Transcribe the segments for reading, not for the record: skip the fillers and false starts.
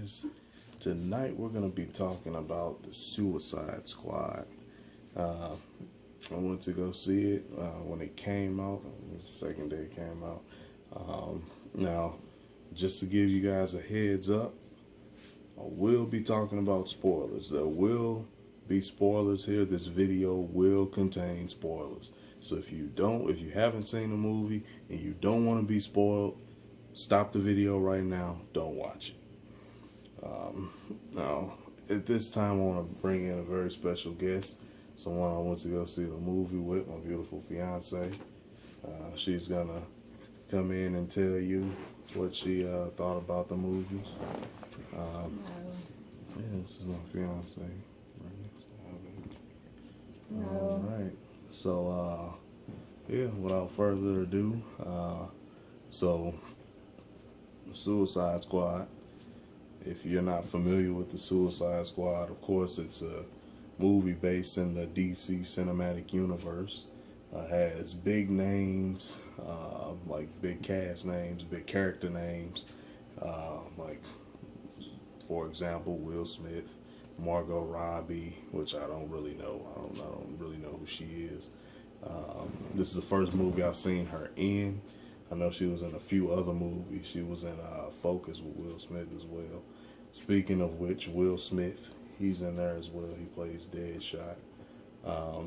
guys. Tonight we're going to be talking about the Suicide Squad. I went to go see it when it came out. It was the second day it came out. Now, just to give you guys a heads up, I will be talking about spoilers. There will be spoilers here. This video will contain spoilers. So if you haven't seen the movie and you don't want to be spoiled, stop the video right now. Don't watch it. Now, at this time, I want to bring in a very special guest, someone I went to go see the movie with, my beautiful fiance. She's gonna come in and tell you what she thought about the movie. Yeah, this is my fiance. Right next to her, baby. All right. So, yeah, without further ado, so Suicide Squad. If you're not familiar with the Suicide Squad, of course, it's a movie based in the DC Cinematic Universe. Has big names, like big cast names, big character names, like, for example, Will Smith, Margot Robbie, which I don't really know. I don't really know who she is. This is the first movie I've seen her in. I know she was in a few other movies. She was in Focus with Will Smith as well. Speaking of which, Will Smith, he's in there as well. He plays Deadshot. I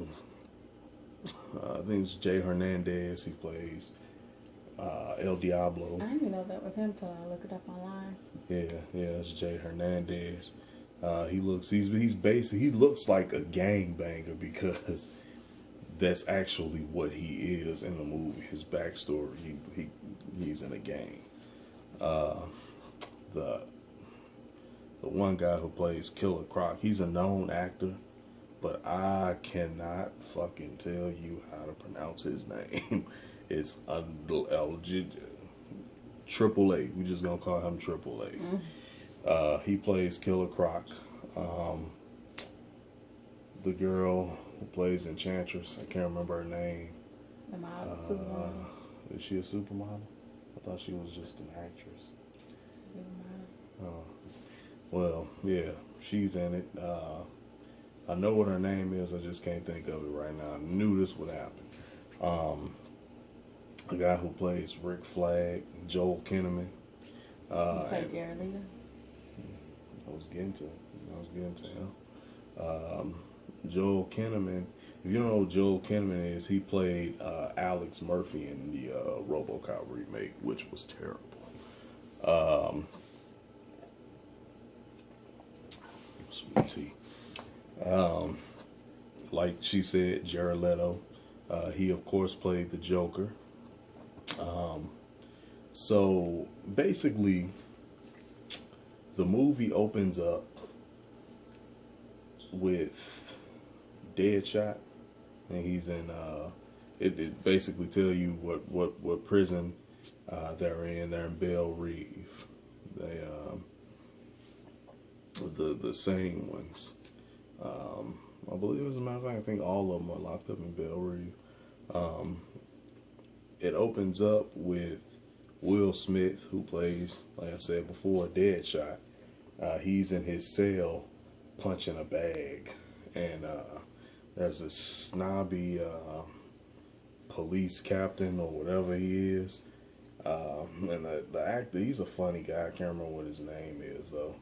think it's Jay Hernandez. He plays El Diablo. I didn't even know that was him till I looked it up online. Yeah, it's Jay Hernandez. He looks like a gangbanger because that's actually what he is in the movie. His backstory, he's in a gang. The one guy who plays Killer Croc, he's a known actor, but I cannot fucking tell you how to pronounce his name. It's Triple A. We're just gonna call him Triple A. He plays Killer Croc. The girl who plays Enchantress, I can't remember her name. The model, supermodel. Is she a supermodel? I thought she was just an actress. She's a model. Well, yeah, she's in it. I know what her name is. I just can't think of it right now. I knew this would happen. The guy who plays Rick Flag, Joel Kinnaman. He played Jared Leto. I was getting to him. Joel Kinnaman. If you don't know who Joel Kinnaman is, he played Alex Murphy in the RoboCop remake, which was terrible. Sweet tea. Like she said, Jared Leto. He of course played the Joker. So basically, the movie opens up with Deadshot, and he's in. It basically tell you what prison they're in. They're in Belle Reve. They the same ones. I believe, as a matter of fact, I think all of them are locked up in Belle Reve. It opens up with Will Smith, who plays, like I said before, Deadshot. He's in his cell punching a bag, and there's this snobby police captain or whatever he is. And the actor, he's a funny guy. I can't remember what his name is, though.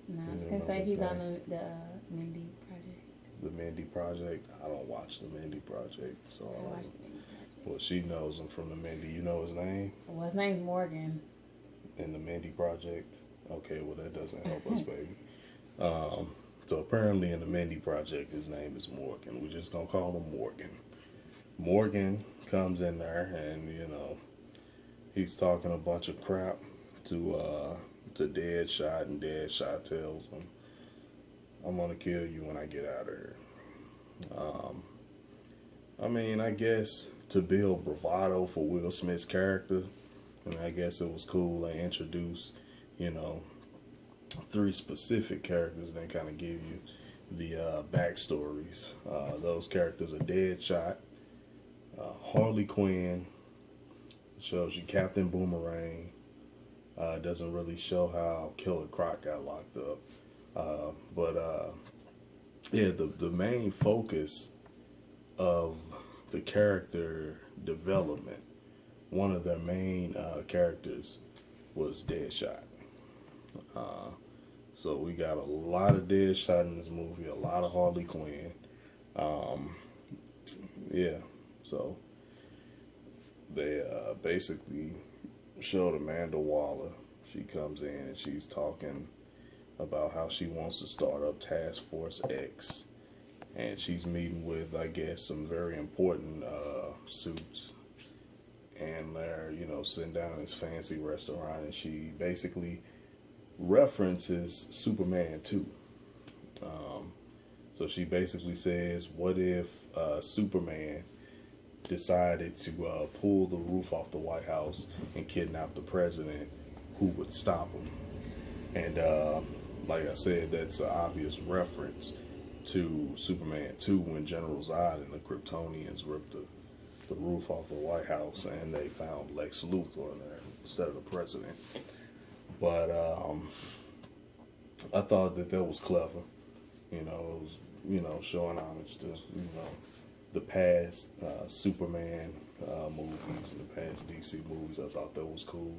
No, I was going to say he's on the Mindy Project. The Mindy Project? I don't watch the Mindy Project. So I watch the Mindy Project. Well, she knows him from the Mindy. You know his name? Well, his name's Morgan. In the Mindy Project? Okay, well, that doesn't help us, baby. So apparently in the Mindy Project, his name is Morgan. We're just going to call him Morgan. Morgan comes in there and, he's talking a bunch of crap to Deadshot, and Deadshot tells him, I'm gonna kill you when I get out of here. I mean, I guess to build bravado for Will Smith's character, and I guess it was cool. They introduced, 3 specific characters, then kind of give you the backstories. Those characters are Deadshot, Harley Quinn, shows you Captain Boomerang, It doesn't really show how Killer Croc got locked up. But yeah, the main focus of the character development, one of their main characters was Deadshot. So we got a lot of Deadshot in this movie, a lot of Harley Quinn. Yeah, so they basically showed Amanda Waller. She comes in and she's talking about how she wants to start up Task Force X. And she's meeting with, I guess, some very important suits. And they're, sitting down in this fancy restaurant. And she basically references Superman 2. So she basically says, what if Superman decided to pull the roof off the White House and kidnap the president? Who would stop him? And like I said, that's an obvious reference to Superman 2 when General Zod and the Kryptonians ripped the roof off the White House and they found Lex Luthor in there instead of the president. But I thought that was clever. It was, showing homage to, the past Superman movies and the past DC movies. I thought that was cool.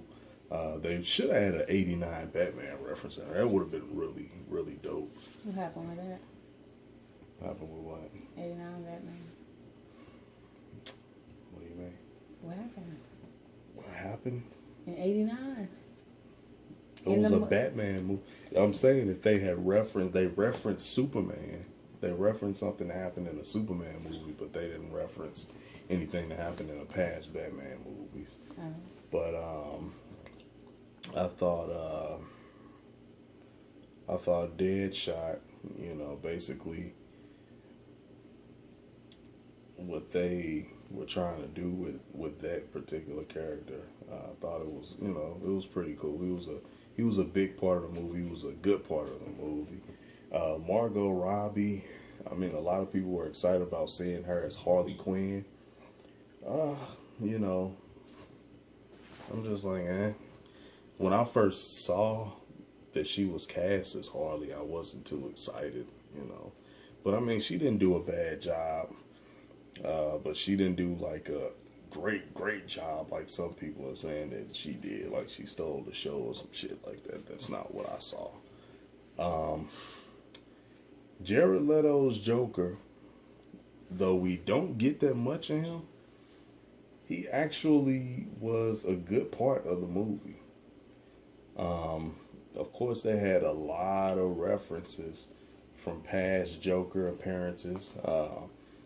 They should have had an 89 Batman reference in there. That would have been really, really dope. What happened with that? What happened with what? 89 Batman. What do you mean? What happened? What happened? In 89. It was a Batman movie. I'm saying if they referenced Superman. They referenced something that happened in a Superman movie, but they didn't reference anything that happened in the past Batman movies. Oh. But I thought Deadshot, basically what they were trying to do with that particular character, I thought it was, it was pretty cool. He was a big part of the movie. He was a good part of the movie. Margot Robbie, I mean, a lot of people were excited about seeing her as Harley Quinn. I'm just like, When I first saw that she was cast as Harley, I wasn't too excited, But I mean, she didn't do a bad job. But she didn't do like a great job like some people are saying that she did. Like she stole the show or some shit like that. That's not what I saw. Jared Leto's Joker, though we don't get that much in him, he actually was a good part of the movie. Of course, they had a lot of references from past Joker appearances.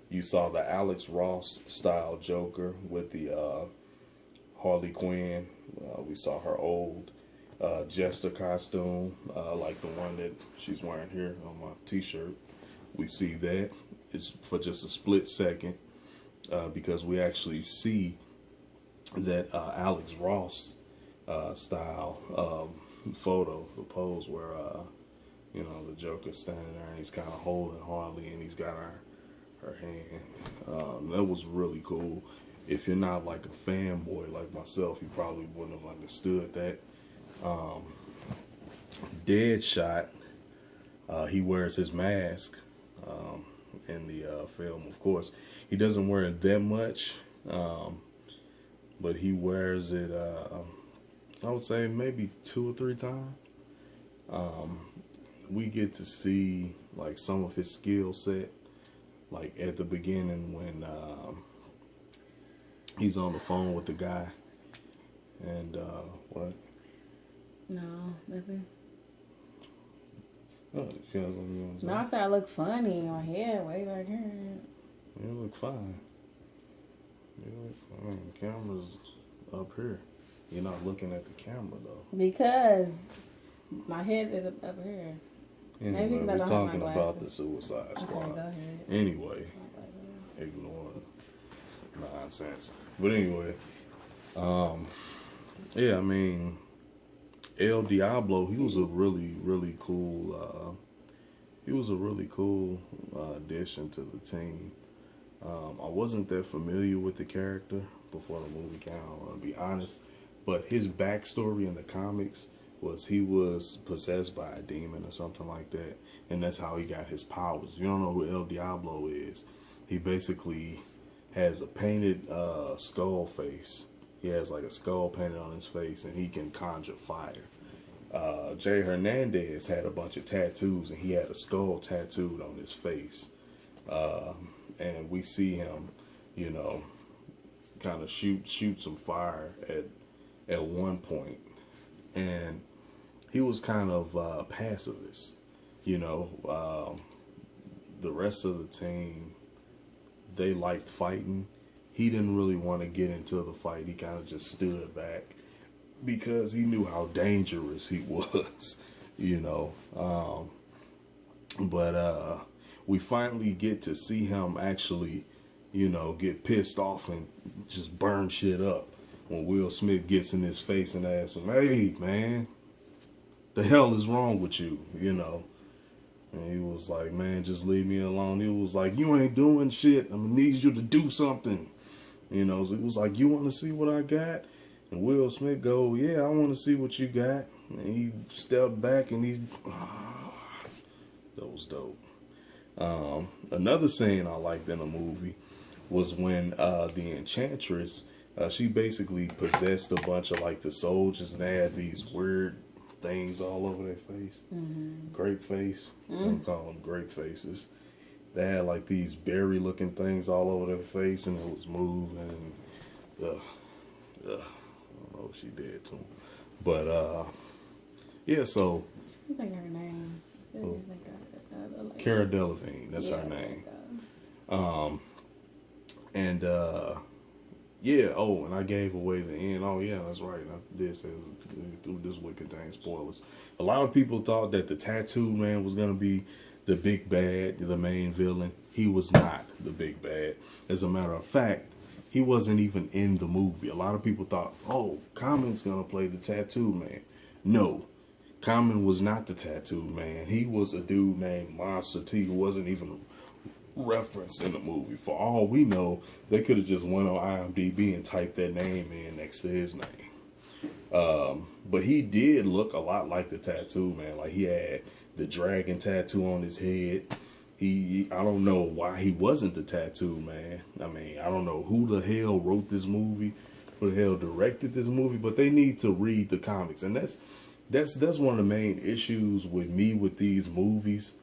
You saw the Alex Ross style Joker with the Harley Quinn. We saw her old Jester costume, like the one that she's wearing here on my t-shirt. We see that. It's for just a split second because we actually see that Alex Ross style photo, the pose where the Joker's standing there and he's kind of holding Harley and he's got her hand. That was really cool. If you're not like a fanboy like myself, you probably wouldn't have understood that. Deadshot, he wears his mask in the film. Of course, he doesn't wear it that much, but he wears it, I would say maybe 2 or 3 times. We get to see like some of his skill set, like at the beginning when he's on the phone with the guy, and what? No, nothing. Oh, no, I said I look funny in my head, way back here. You look fine. You look fine. The camera's up here. You're not looking at the camera though. Because my head is up here. Anyway, maybe we're talking about the Suicide Squad. Okay, go ahead. Anyway, ignore nonsense. But anyway, yeah, I mean, El Diablo, he was a really, really cool, addition to the team. I wasn't that familiar with the character before the movie came out. I'll be honest. but his backstory in the comics was he was possessed by a demon or something like that, and that's how he got his powers. If you don't know who El Diablo is, he basically has a painted skull face. He has like a skull painted on his face, and he can conjure fire. Jay Hernandez had a bunch of tattoos, and he had a skull tattooed on his face. And we see him, you know, kind of shoot some fire at one point. And he was kind of pacifist, you know. The rest of the team, they liked fighting. He didn't really want to get into the fight. He kind of just stood back because he knew how dangerous he was, you know. But we finally get to see him actually, you know, get pissed off and just burn shit up when Will Smith gets in his face and asks him, "Hey, man, the hell is wrong with you?" You know. And he was like, "Man, just leave me alone." He was like, "You ain't doing shit. I'm gonna need you to do something." You know, so it was like, "You want to see what I got?" And Will Smith go, "Yeah, I want to see what you got." And he stepped back and that was dope. Another scene I liked in the movie was when the Enchantress, she basically possessed a bunch of like the soldiers, and they had these weird things all over their face. Grape face. I'm calling them grape faces. They had like these berry looking things all over their face, and it was moving. I don't know what she did to them. But yeah, so I think her name. Cara Delevingne, that's her name. And yeah, oh, and I gave away the end. Oh yeah, that's right. I did say this would contain spoilers. A lot of people thought that the Tattoo Man was gonna be the big bad, the main villain. He was not the big bad. As a matter of fact, he wasn't even in the movie. A lot of people thought, oh, Common's gonna play the Tattoo Man. No, Common was not the Tattoo Man. He was a dude named Monster T who wasn't even referenced in the movie. For all we know, they could have just went on IMDb and typed that name in next to his name. But he did look a lot like the Tattoo Man. Like he had the dragon tattoo on his head. I don't know why he wasn't the Tattoo Man. I mean, I don't know who the hell wrote this movie, who the hell directed this movie, but they need to read the comics. And that's one of the main issues with me with these movies.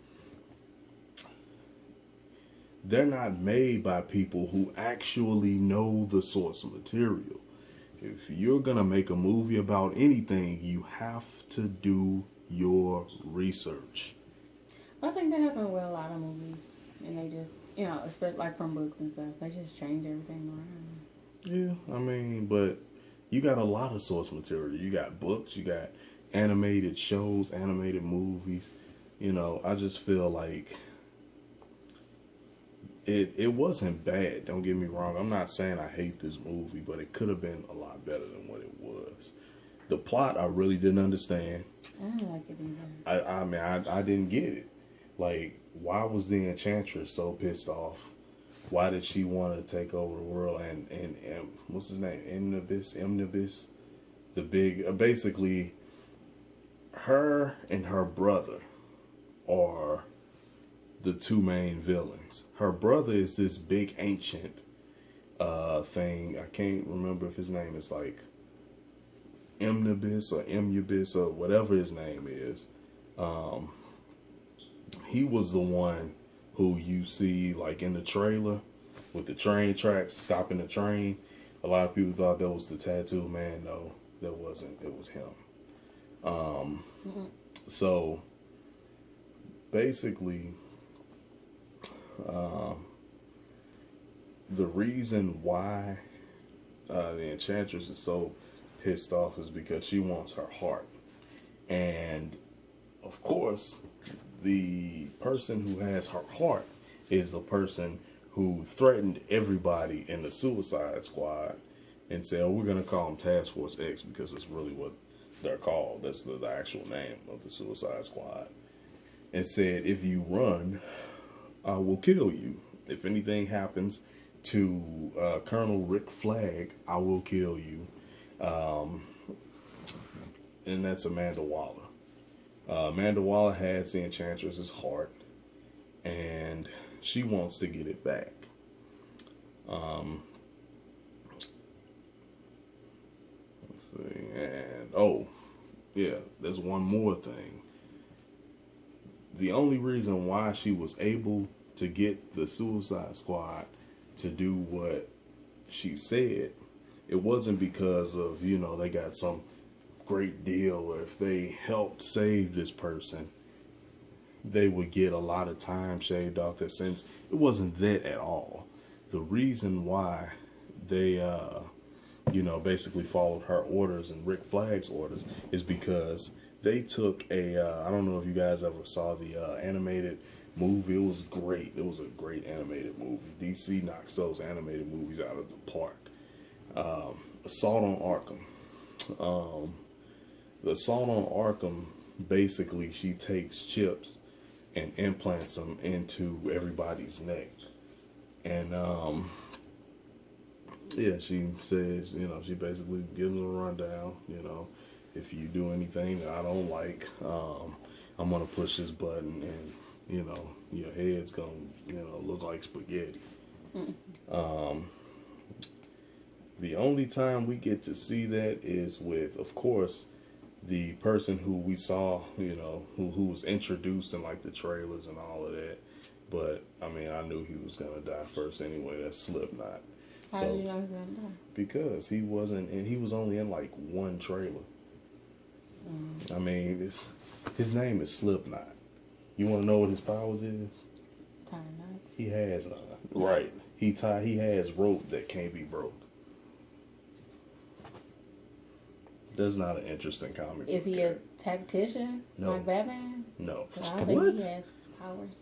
They're not made by people who actually know the source material. If you're going to make a movie about anything, you have to do your research. I think that happens with a lot of movies. And they just, you know, especially like from books and stuff, they just change everything around. Yeah, I mean, but you got a lot of source material. You got books, you got animated shows, animated movies. You know, I just feel like it wasn't bad. Don't get me wrong. I'm not saying I hate this movie, but it could have been a lot better than what it was. The plot I really didn't understand. I didn't like it either. I mean, I didn't get it. Like, why was the Enchantress so pissed off? Why did she want to take over the world? And what's his name? Omnibus, the big, basically, her and her brother are the two main villains. Her brother is this big ancient thing. I can't remember if his name is like Omnibus or Emubis or whatever his name is. He was the one who you see like in the trailer with the train tracks stopping the train. A lot of people thought that was the Tattoo Man. No, that wasn't. It was him. So basically, the reason why the Enchantress is so pissed off is because she wants her heart. And of course, the person who has her heart is the person who threatened everybody in the Suicide Squad and said, "Oh, we're going to call them Task Force X," because it's really what they're called. That's the actual name of the Suicide Squad. And said, "If you run, I will kill you. If anything happens to Colonel Rick Flag, I will kill you. and that's Amanda Waller. Amanda Waller has the Enchantress's heart, and she wants to get it back. Let's see, and oh, yeah, there's one more thing. The only reason why she was able to get the Suicide Squad to do what she said, it wasn't because of, they got some great deal, or if they helped save this person, they would get a lot of time shaved off their sentence. It wasn't that at all. The reason why they, basically followed her orders and Rick Flag's orders is because they took I don't know if you guys ever saw the animated movie. It was great. It was a great animated movie. DC knocks those animated movies out of the park. Assault on Arkham. The Assault on Arkham, basically, she takes chips and implants them into everybody's neck. And, she says, she basically gives them a rundown, if you do anything that I don't like, I'm going to push this button and, your head's going to, look like spaghetti. The only time we get to see that is with, of course, the person who we saw, who was introduced in like the trailers and all of that. But I mean, I knew he was gonna die first anyway. That's Slipknot. How did you know he was gonna die? Because he wasn't, and he was only in like one trailer. I mean, his name is Slipknot. You want to know what his powers is? Tie knots. He has right. He has rope that can't be broke. That's not an interesting comic. Is he a tactician? No. Like Batman? No. I think he has powers.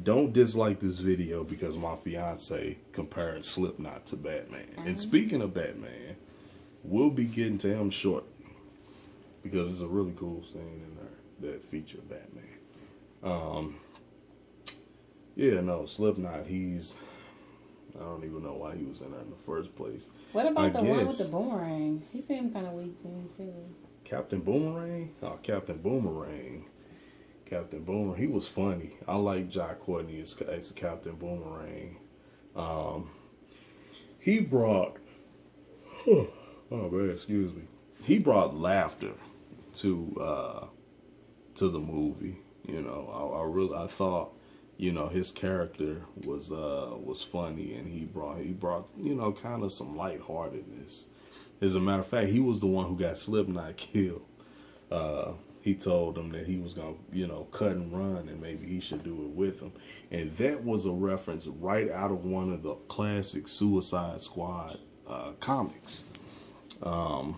Don't dislike this video because my fiance compared Slipknot to Batman. And speaking of Batman, we'll be getting to him shortly because it's a really cool scene in there that featured Batman. Slipknot, I don't even know why he was in there in the first place. What about the one with the boomerang? He seemed kind of weak to me too. Captain Boomerang? Oh, Captain Boomerang. He was funny. I like Jai Courtney as Captain Boomerang. He brought, he brought laughter to the movie. I thought, his character was funny, and he brought kind of some lightheartedness. As a matter of fact, he was the one who got Slipknot killed. He told him that he was going to, cut and run, and maybe he should do it with him. And that was a reference right out of one of the classic Suicide Squad comics. But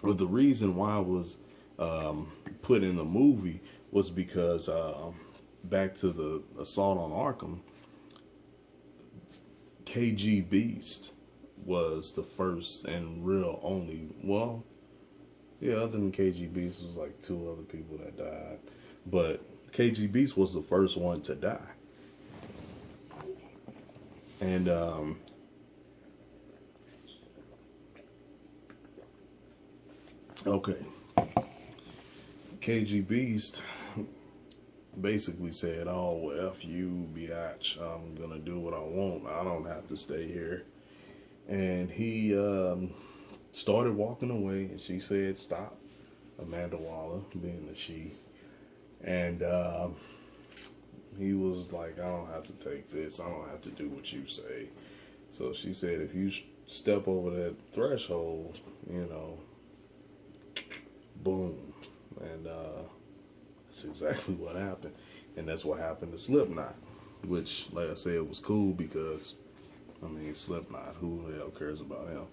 the reason why it was put in the movie was because back to the Assault on Arkham, KG Beast was the first and real only, other than KG Beast, was like two other people that died. But KG Beast was the first one to die. And, KG Beast basically said, "Oh, well, F you, biatch. I'm going to do what I want. I don't have to stay here." And he started walking away, and she said, "Stop." Amanda Waller, being the she. And he was like, "I don't have to take this. I don't have to do what you say." So she said, "If you step over that threshold, boom." And that's exactly what happened. And that's what happened to Slipknot, which, like I said, was cool because, Slipknot, who the hell cares about him?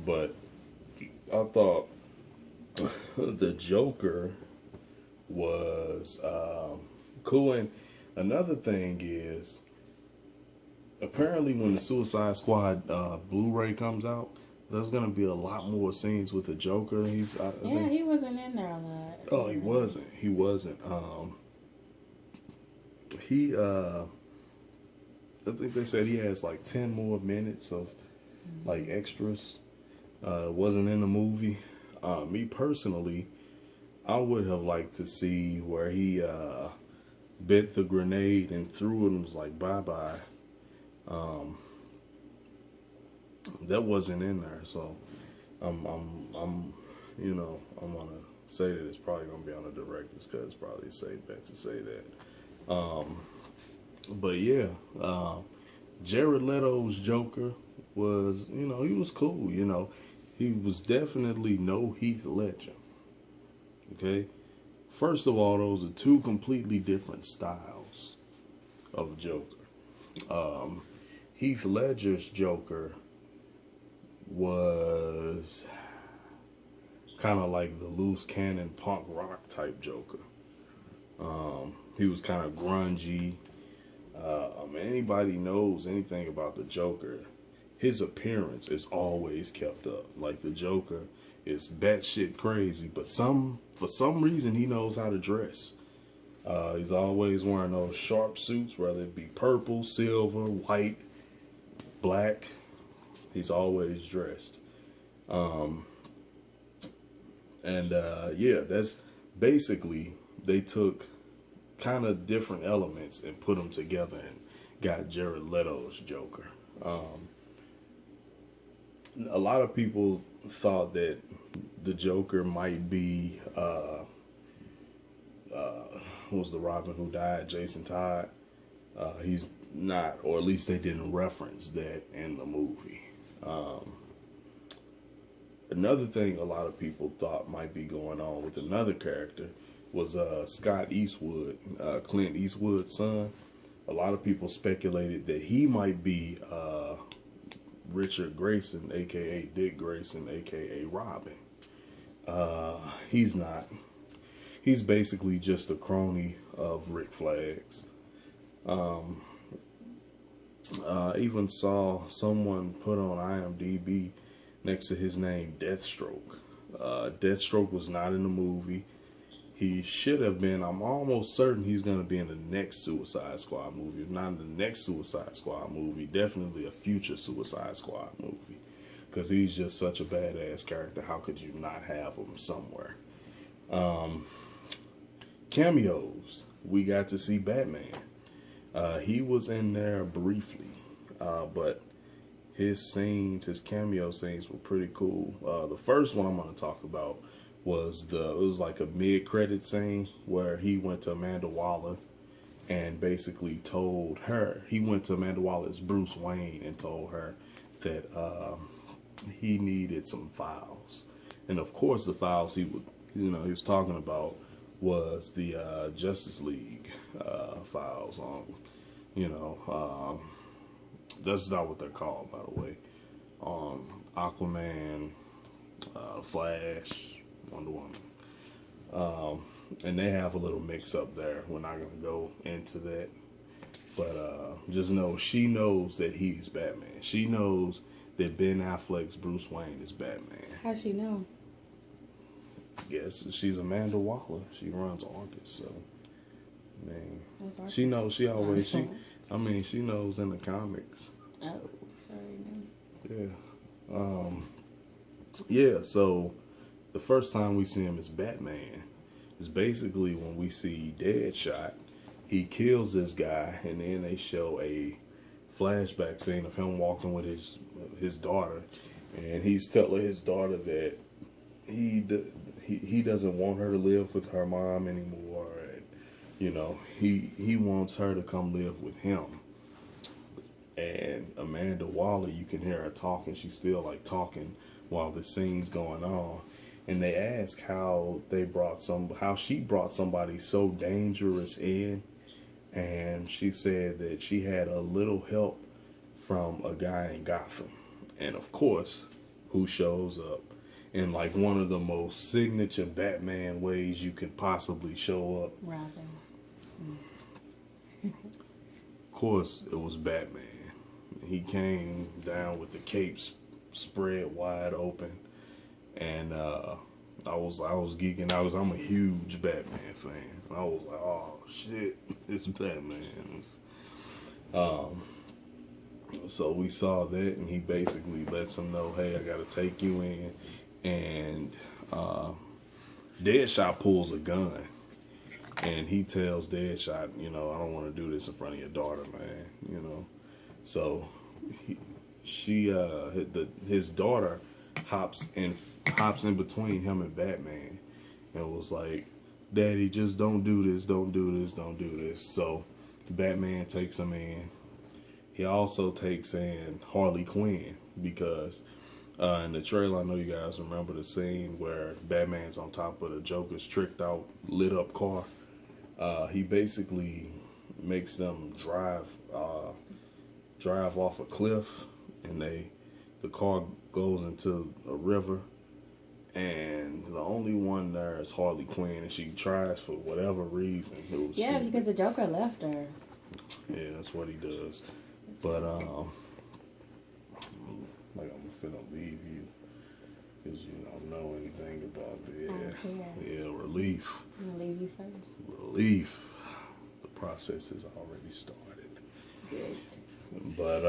But I thought the Joker was cool. And another thing is, apparently when the Suicide Squad Blu-ray comes out, there's going to be a lot more scenes with the Joker. I think, he wasn't in there a lot. Oh, he wasn't. I think they said he has like 10 more minutes of like extras. Wasn't in the movie. Me personally, I would have liked to see where he bent the grenade and threw it and was like, bye bye. That wasn't in there, so I'm gonna say that it's probably gonna be on the director's cut. It's probably a safe bet to say that. But yeah, Jared Leto's Joker was, he was cool. He was definitely no Heath Ledger. Okay, first of all, those are two completely different styles of Joker. Heath Ledger's Joker was kind of like the loose cannon punk rock type Joker. He was kind of grungy. Anybody knows anything about the Joker, his appearance is always kept up. Like, the Joker is batshit crazy, but for some reason he knows how to dress. He's always wearing those sharp suits, whether it be purple, silver, white, black. He's always dressed. That's basically, they took kind of different elements and put them together and got Jared Leto's Joker. A lot of people thought that the Joker might be who was the Robin who died, Jason Todd. He's not, or at least they didn't reference that in the movie. Another thing a lot of people thought might be going on with another character was Scott Eastwood, Clint Eastwood's son. A lot of people speculated that he might be Richard Grayson, aka Dick Grayson, aka Robin. He's not. He's basically just a crony of Rick Flagg's. Even saw someone put on IMDb next to his name Deathstroke. Deathstroke was not in the movie. He should have been. I'm almost certain he's going to be in the next Suicide Squad movie. If not in the next Suicide Squad movie, definitely a future Suicide Squad movie. Because he's just such a badass character. How could you not have him somewhere? Cameos. We got to see Batman. He was in there briefly. But his cameo scenes were pretty cool. The first one I'm going to talk about was it was like a mid-credit scene where he went to Amanda Waller and basically told her, he went to Amanda Waller's Bruce Wayne and told her that he needed some files. And of course the files he was talking about was the Justice League files on, that's not what they're called, by the way. Aquaman, Flash, Wonder Woman. And they have a little mix up there. We're not going to go into that. But just know, she knows that he's Batman. She knows that Ben Affleck's Bruce Wayne is Batman. How'd she know? Yes, she's Amanda Waller. She runs Argus, so man, she knows. She always she knows in the comics. Oh, sorry, no. Yeah. So the first time we see him as Batman is basically when we see Deadshot. He kills this guy, and then they show a flashback scene of him walking with his daughter, and he's telling his daughter that he doesn't want her to live with her mom anymore, and he wants her to come live with him. And Amanda Waller, you can hear her talking. She's still like talking while the scene's going on. And they ask how she brought somebody so dangerous in. And she said that she had a little help from a guy in Gotham. And of course, who shows up in like one of the most signature Batman ways you could possibly show up? Robin. Of course, it was Batman. He came down with the cape spread wide open. And I was geeking out. I'm a huge Batman fan. I was like, oh shit, it's Batman. So we saw that, and he basically lets him know, hey, I got to take you in. And Deadshot pulls a gun. And he tells Deadshot, I don't want to do this in front of your daughter, man, So his daughter hops in between him and Batman and was like, Daddy, just don't do this, don't do this, don't do this. So Batman takes him in. He also takes in Harley Quinn because in the trailer, I know you guys remember the scene where Batman's on top of the Joker's tricked out, lit up car. He basically makes them drive off a cliff, and the car goes into a river, and the only one there is Harley Quinn, and she tries for whatever reason. Yeah, because the Joker left her. Yeah, that's what he does. But like I'm finna leave you because you don't know anything about the relief. I'm gonna leave you first. Relief. The process has already started. Good. But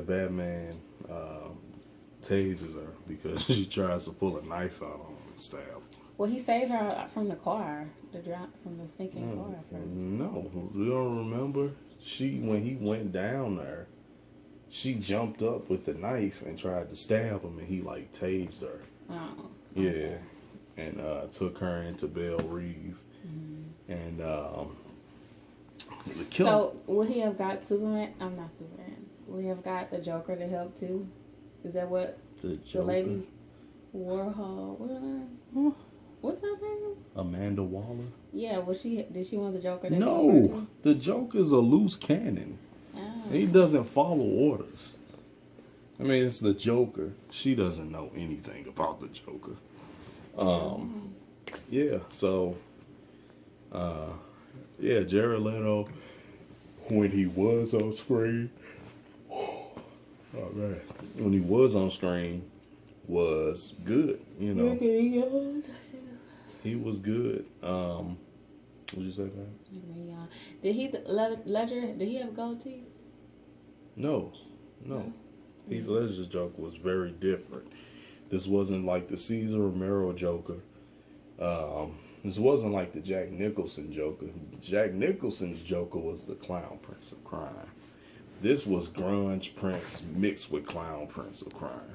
Batman tases her because she tries to pull a knife out on him and stab her. Well, he saved her from the car, from the sinking car first. No, you don't remember? When he went down there, she jumped up with the knife and tried to stab him, and he like tased her. Oh. Yeah, okay. And took her into Belle Reve, and the killer. So would he have got Superman? I'm not Superman. Would he have got the Joker to help too? Is that what the lady Warhol? What's her name? What's her name? Amanda Waller. Yeah, did she want the Joker to No, the Joker's a loose cannon. Oh. He doesn't follow orders. I mean, it's the Joker. She doesn't know anything about the Joker. Yeah, so, Jared Leto, when he was on screen, when he was on screen, was good, He was good. What'd you say, man? Did Ledger, did he have gold teeth? No. Heath Ledger's Joker was very different. This wasn't like the Cesar Romero Joker. This wasn't like the Jack Nicholson Joker. Jack Nicholson's Joker was the Clown Prince of Crime. This was Grunge Prince mixed with Clown Prince of Crime.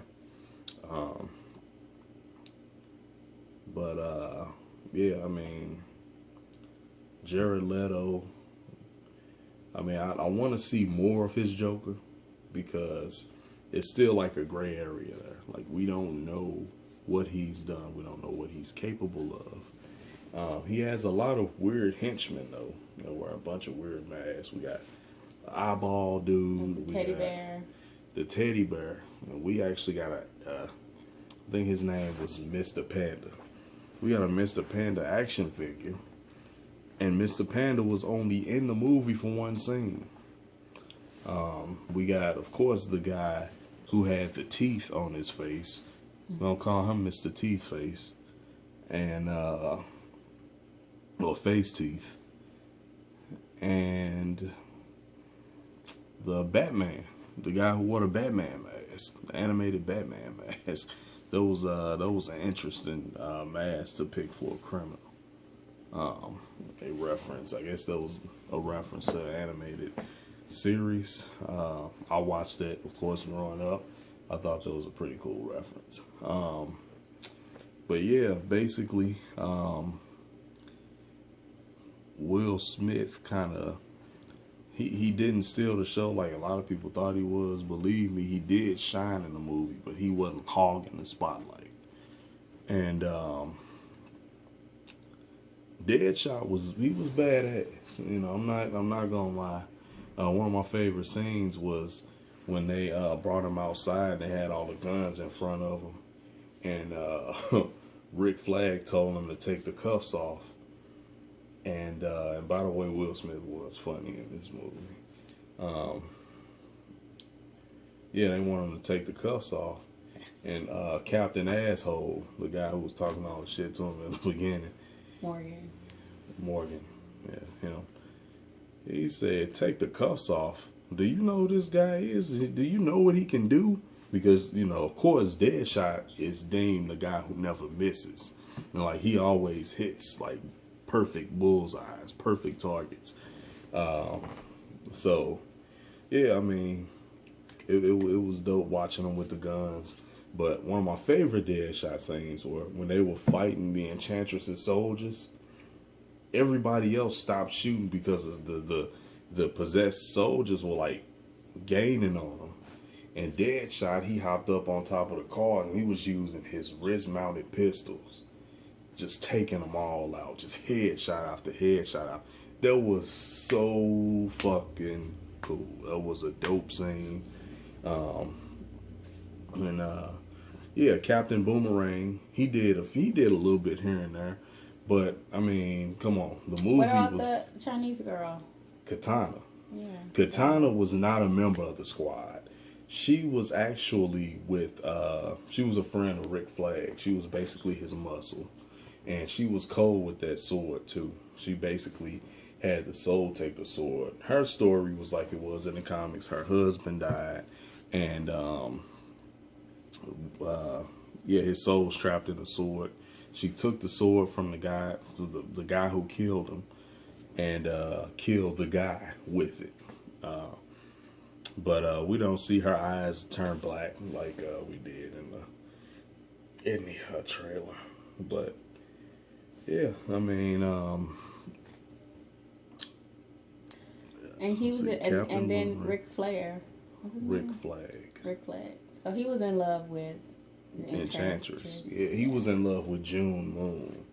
I mean, Jared Leto, I want to see more of his Joker because it's still like a gray area there. Like, we don't know what he's done. We don't know what he's capable of. He has a lot of weird henchmen, though. Wear a bunch of weird masks. We got the eyeball dude. The teddy bear. The teddy bear. And we actually got I think his name was Mr. Panda. We got a Mr. Panda action figure. And Mr. Panda was only in the movie for one scene. We got, of course, the guy who had the teeth on his face. We're going to call him Mr. Teeth Face. And, face teeth. And the Batman. The guy who wore the Batman mask. The animated Batman mask. That was an interesting mask to pick for a criminal. A reference. I guess that was a reference to an animated series. I watched that, of course, growing up. I thought that was a pretty cool reference. But yeah, basically, Will Smith kind of, he didn't steal the show like a lot of people thought he was. Believe me, he did shine in the movie, but he wasn't hogging the spotlight. And Deadshot was badass. I'm not gonna lie. One of my favorite scenes was when they brought him outside. They had all the guns in front of him, and Rick Flag told him to take the cuffs off. And by the way, Will Smith was funny in this movie. They want him to take the cuffs off. And Captain Asshole, the guy who was talking all the shit to him in the beginning. Morgan, yeah, he said, take the cuffs off. do you know who this guy is? Do you know what he can do? Because, you know, of course, Deadshot is deemed the guy who never misses. And, like, he always hits, like, perfect bullseyes, perfect targets. So, yeah, I mean, it was dope watching them with the guns. But one of my favorite Deadshot scenes were when they were fighting the Enchantress's soldiers. Everybody else stopped shooting because of the possessed soldiers were, like, gaining on them. And Deadshot, he hopped up on top of the car and he was using his wrist-mounted pistols, just taking them all out, just headshot after headshot out. That was so fucking cool. That was a dope scene. Yeah, Captain Boomerang, he did a little bit here and there, but I mean, come on, the movie. What about the Chinese girl? Katana. Yeah. Katana was not a member of the squad. She was actually with, she was a friend of Rick Flag. She was basically his muscle. And she was cold with that sword, too. She basically had the Soul Taker sword. Her story was like it was in the comics. Her husband died. And, yeah, his soul was trapped in the sword. She took the sword from the guy who killed him, and killed the guy with it. But we don't see her eyes turn black like we did in the trailer. But yeah, I mean, and he was and then Ric Flair. Rick Flag. Rick Flag. So he was in love with the Enchantress. Yeah, he was in love with June Moon,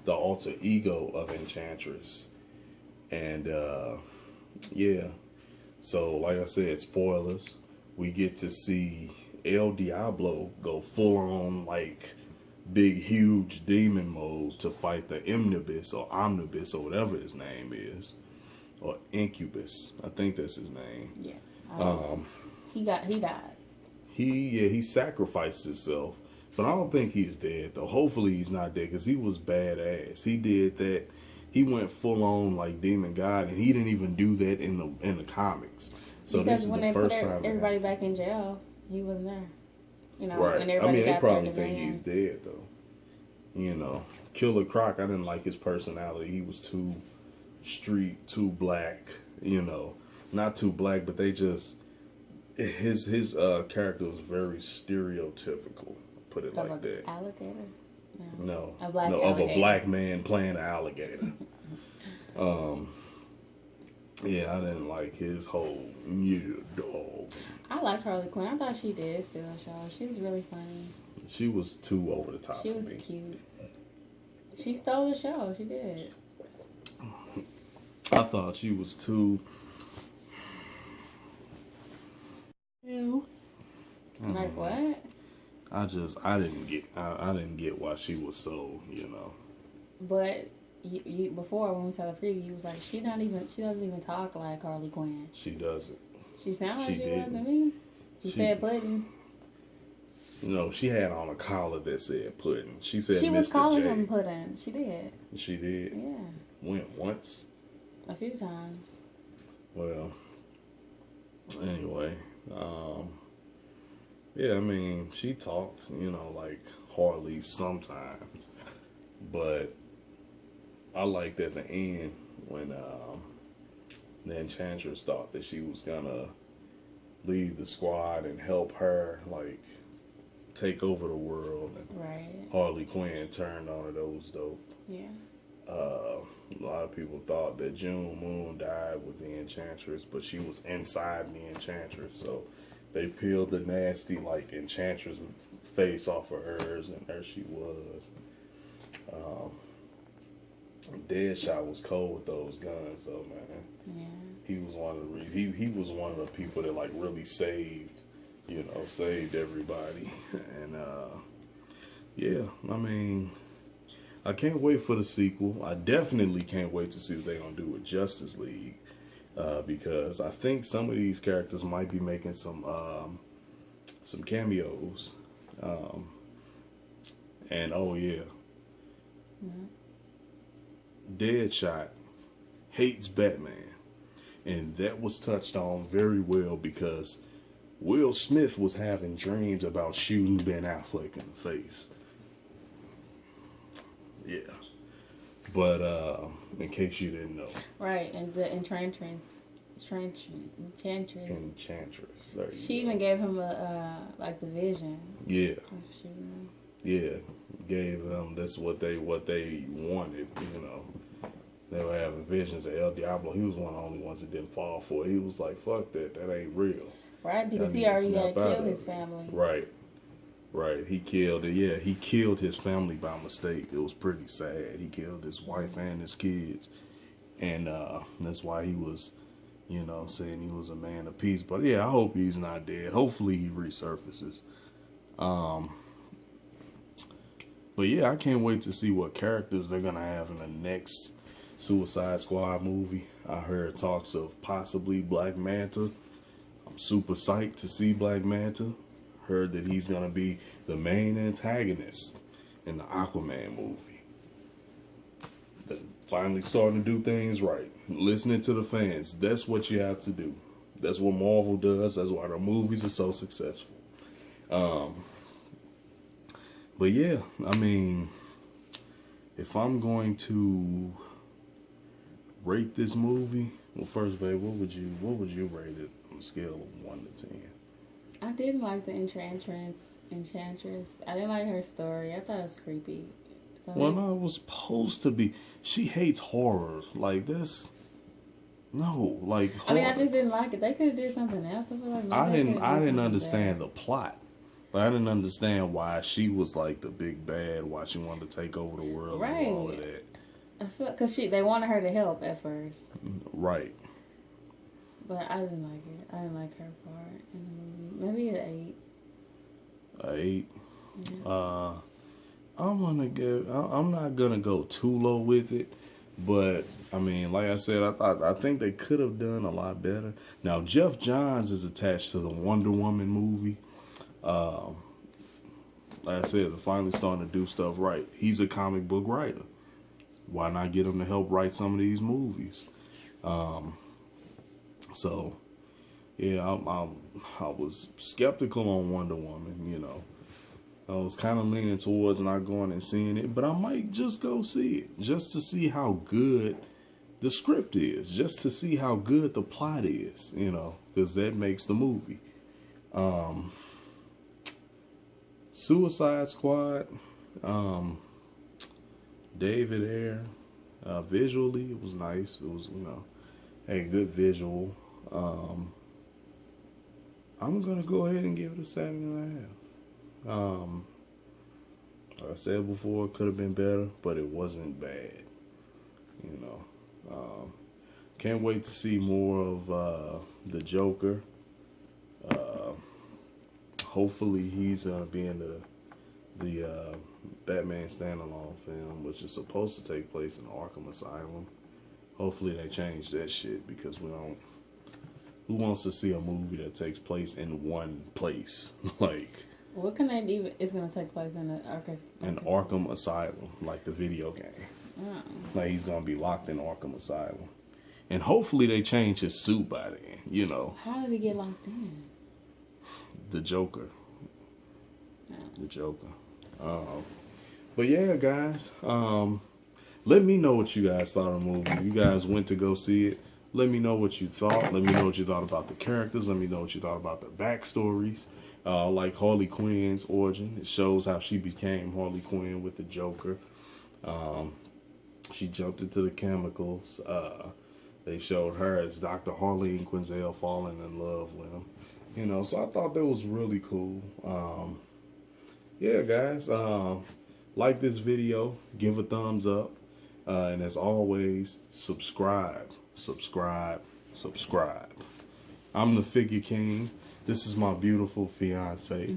the alter ego of Enchantress, and yeah. So, like I said, spoilers. We get to see El Diablo go full on, like, big, huge demon mode to fight the Omnibus or whatever his name is. Or Incubus. I think that's his name. Yeah. He died. He sacrificed himself. But I don't think he's dead, though. Hopefully he's not dead, because he was badass. He did that. He went full on like demon god, and he didn't even do that in the comics. So because this is when the they first put time everybody back in jail, he wasn't there. You know, right? and I everybody mean, they got probably their think he's demands. dead though. You know, Killer Croc. I didn't like his personality. He was too street, too black. You know, not too black, but they just his character was very stereotypical. Put it like that. Alligator. No, a black of a black man playing an alligator. Yeah, I didn't like his whole dog. I liked Harley Quinn. I thought she did steal a show. She was really funny. She was too over the top. She was cute. She stole the show. She did. I thought she was too. Ew. Like what? I didn't get why she was so, you know. But you before when we saw the preview, you was like, she doesn't even talk like Harley Quinn. She doesn't. She sounded like she didn't. was to me. She said pudding. You know, she had on a collar that said pudding. She said she was Mr. calling J. him pudding. She did. She did. Yeah. Went once. A few times. Well, anyway, yeah, I mean, she talked, you know, like Harley sometimes, but I liked at the end when the Enchantress thought that she was gonna leave the squad and help her, like, take over the world, and right. Harley Quinn turned on her. That was dope. Yeah. A lot of people thought that June Moon died with the Enchantress, but she was inside the Enchantress, so they peeled the nasty, like, Enchantress face off of hers, and there she was. Deadshot was cold with those guns, though, man. Yeah. He was one of the he was one of the people that, like, really saved everybody, and yeah, I mean, I can't wait for the sequel. I definitely can't wait to see what they're gonna do with Justice League, because I think some of these characters might be making some cameos, and oh yeah, Deadshot hates Batman. And that was touched on very well because Will Smith was having dreams about shooting Ben Affleck in the face. Yeah. But in case you didn't know. Right, and the Enchantress. She even gave him the vision. Yeah. Yeah. Gave them, that's what they wanted, you know. They were having visions of El Diablo. He was one of the only ones that didn't fall for it. He was like, fuck that ain't real. Right, because he already had killed his family. Right. He killed it. Yeah, he killed his family by mistake. It was pretty sad. He killed his wife and his kids. And that's why he was, you know, saying he was a man of peace. But yeah, I hope he's not dead. Hopefully he resurfaces. But yeah, I can't wait to see what characters they're going to have in the next Suicide Squad movie. I heard talks of possibly Black Manta. I'm super psyched to see Black Manta. Heard that he's going to be the main antagonist in the Aquaman movie. They're finally starting to do things right. Listening to the fans. That's what you have to do. That's what Marvel does. That's why their movies are so successful. But yeah, I mean, if I'm going to rate this movie, well, first, babe, what would you rate it on a scale of 1 to 10? I didn't like the Enchantress. I didn't like her story. I thought it was creepy. So well, no, it was supposed to be. She hates horror like this. No, like horror. I mean, I just didn't like it. They could have did something else. I feel like I didn't understand the plot. But I didn't understand why she was like the big bad, why she wanted to take over the world and all of that. I feel because they wanted her to help at first. Right. But I didn't like it. I didn't like her part in the movie. Maybe an 8. An 8. Yeah. I'm not gonna go too low with it, but I mean, like I said, I think they could have done a lot better. Now Jeff Johns is attached to the Wonder Woman movie. Like I said, they're finally starting to do stuff right. He's a comic book writer. Why not get him to help write some of these movies? So, yeah, I was skeptical on Wonder Woman, you know. I was kind of leaning towards not going and seeing it, but I might just go see it just to see how good the script is, just to see how good the plot is, you know, because that makes the movie. Suicide Squad, David Ayer, visually it was nice. It was, you know, a good visual. I'm gonna go ahead and give it a 7.5. Like I said before, it could have been better, but it wasn't bad. You know, can't wait to see more of the Joker. Hopefully, he's gonna be in the Batman standalone film, which is supposed to take place in Arkham Asylum. Hopefully, they change that shit because we don't. Who wants to see a movie that takes place in one place? Like, what can they do? It's gonna take place in the Arkham Asylum, like the video game. Oh. Like he's gonna be locked in Arkham Asylum, and hopefully they change his suit by then. You know. How did he get locked in? The Joker. Oh. The Joker. But yeah, guys. Let me know what you guys thought of the movie. You guys went to go see it. Let me know what you thought. Let me know what you thought about the characters. Let me know what you thought about the backstories. Like Harley Quinn's origin. It shows how she became Harley Quinn with the Joker. She jumped into the chemicals. They showed her as Dr. Harleen Quinzel falling in love with him. You know, so I thought that was really cool. Yeah, guys. Like this video. Give a thumbs up. And as always, subscribe. I'm the Figure King. This is my beautiful fiance.